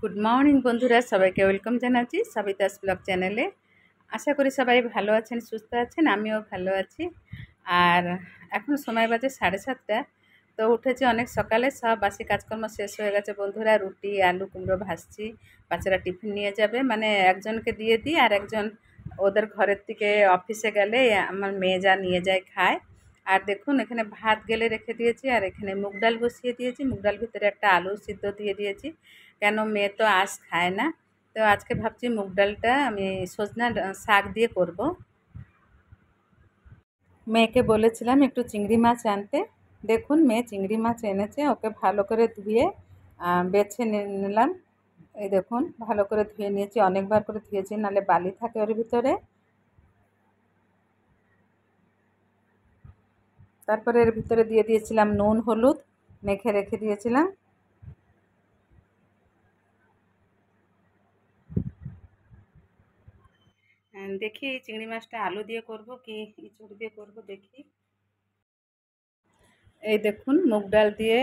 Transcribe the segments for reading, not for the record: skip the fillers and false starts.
Good morning বন্ধুরা, সবাইকে welcome জানাচ্ছি সবিতাস ব্লগ চ্যানেলে। আশা করি সবাই ভালো আছেন, সুস্থ আছেন, আমিও ভালো আছি। আর এখন সময় বাজে 7:30। তো উঠেছি অনেক সকালে, সব বাসি কাজকর্ম শেষ হয়ে গেছে বন্ধুরা। রুটি আলু কুমড়ো ভাজছি, বাচ্চারা টিফিন নিয়ে যাবে, মানে একজনকে দিয়ে দিই আর একজন ওদের ঘরের থেকে অফিসে গেলে আমার মেয়ে যা নিয়ে যায় খায়। আর দেখুন এখানে ভাত গেলে রেখে দিয়েছি, আর এখানে মুগ ডাল বসিয়ে দিয়েছি। মুগ ডাল ভিতরে একটা আলু সিদ্ধ দিয়ে দিয়েছি, কেন মেয়ে তো আঁশ খায় না। তো আজকে ভাবছি মুগ ডালটা আমি সজনা শাক দিয়ে করব। মেয়েকে বলেছিলাম একটু চিংড়ি মাছ আনতে। দেখুন মেয়ে চিংড়ি মাছ এনেছে, ওকে ভালো করে ধুয়ে বেছে নিলাম। এই দেখুন ভালো করে ধুয়ে নিয়েছি, অনেকবার করে ধুয়েছি, নাহলে বালি থাকে ওর ভিতরে। তারপরে এর ভিতরে দিয়ে দিয়েছিলাম নুন হলুদ, মেখে রেখে দিয়েছিলাম। দেখি এই চিংড়ি মাছটা আলু দিয়ে করব কি ইঁচড় দিয়ে করব দেখি। এই দেখুন মুগ ডাল দিয়ে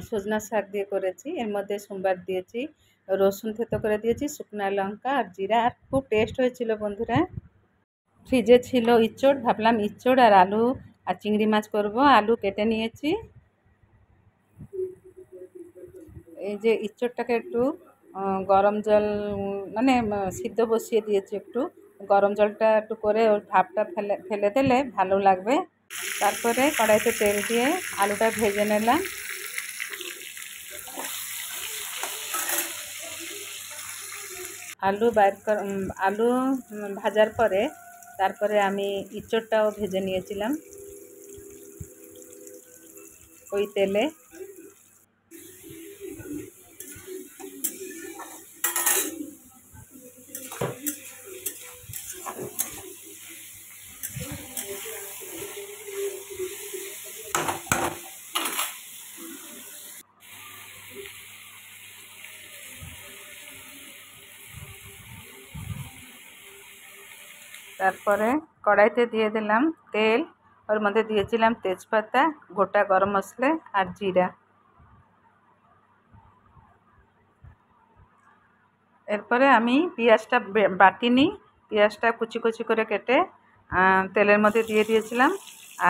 সজনা শাক দিয়ে করেছি। এর মধ্যে সোমবার দিয়েছি, রসুন থেতো করে দিয়েছি, শুকনো লঙ্কা আর জিরা, আর খুব টেস্ট হয়েছিল বন্ধুরা। ফ্রিজে ছিল ইঁচড়, ভাবলাম ইঁচড় আর আলু আর চিংড়ি মাছ করব। আলু কেটে নিয়েছি। এই যে ইঁচড়টাকে একটু গরম জল, মানে সিদ্ধ বসিয়ে দিয়েছি একটু। গরম জলটা একটু করে ওর ভাপটা ফেলে ফেলে দিলে ভালো লাগবে। তারপরে কড়াইতে তেল দিয়ে আলুটা ভেজে নিলাম। আলু ভাজার পরে তারপরে আমি ইঁচড়টাও ভেজে নিয়েছিলাম ওই তেলে। তারপরে কড়াইতে দিয়ে দিলাম তেল, ওর মধ্যে দিয়েছিলাম তেজপাতা, গোটা গরম মশলা আর জিরা। এরপরে আমি পেঁয়াজটা বাটিনি, পেঁয়াজটা কুচি কুচি করে কেটে তেলের মধ্যে দিয়ে দিয়েছিলাম।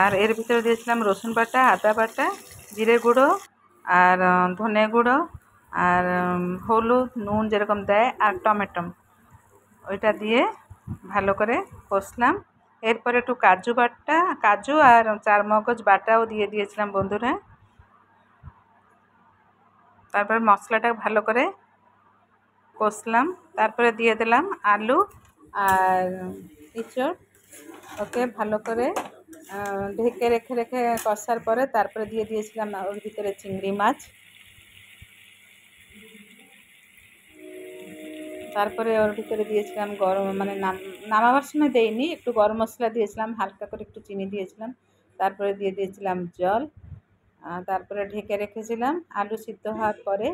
আর এর ভিতরে দিয়েছিলাম রসুন বাটা, আদা বাটা, জিরে গুঁড়ো আর ধনে গুঁড়ো আর হলুদ নুন যেরকম দেয়, আর টমেটো, ওইটা দিয়ে ভালো করে কষলাম। এরপরে একটু কাজু আর চারমগজ বাটাও দিয়ে দিয়েছিলাম বন্ধুরা। তারপরে মশলাটা ভালো করে কষলাম। তারপরে দিয়ে দিলাম আলু আর ইঁচড়, ওকে ভালো করে ঢেকে রেখে রেখে কষার পরে তারপরে দিয়ে দিয়েছিলাম ওর ভিতরে চিংড়ি মাছ। তারপরে ওর ভিতরে দিয়েছিলাম গরম, মানে নামাবার সময় দেইনি, একটু গরম মশলা দিয়েছিলাম, হালকা করে একটু চিনি দিয়েছিলাম। তারপরে দিয়ে দিয়েছিলাম জল। তারপরে ঢেকে রেখেছিলাম। আলু সিদ্ধ হওয়ার পরে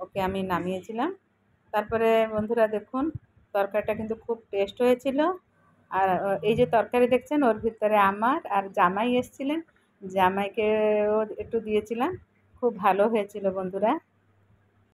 ওকে আমি নামিয়েছিলাম। তারপরে বন্ধুরা দেখুন তরকারিটা কিন্তু খুব টেস্ট হয়েছিল। আর এই যে তরকারি দেখছেন, ওর ভিতরে আমার আর জামাই এসেছিলেন, জামাইকেও একটু দিয়েছিলাম। খুব ভালো হয়েছিল বন্ধুরা।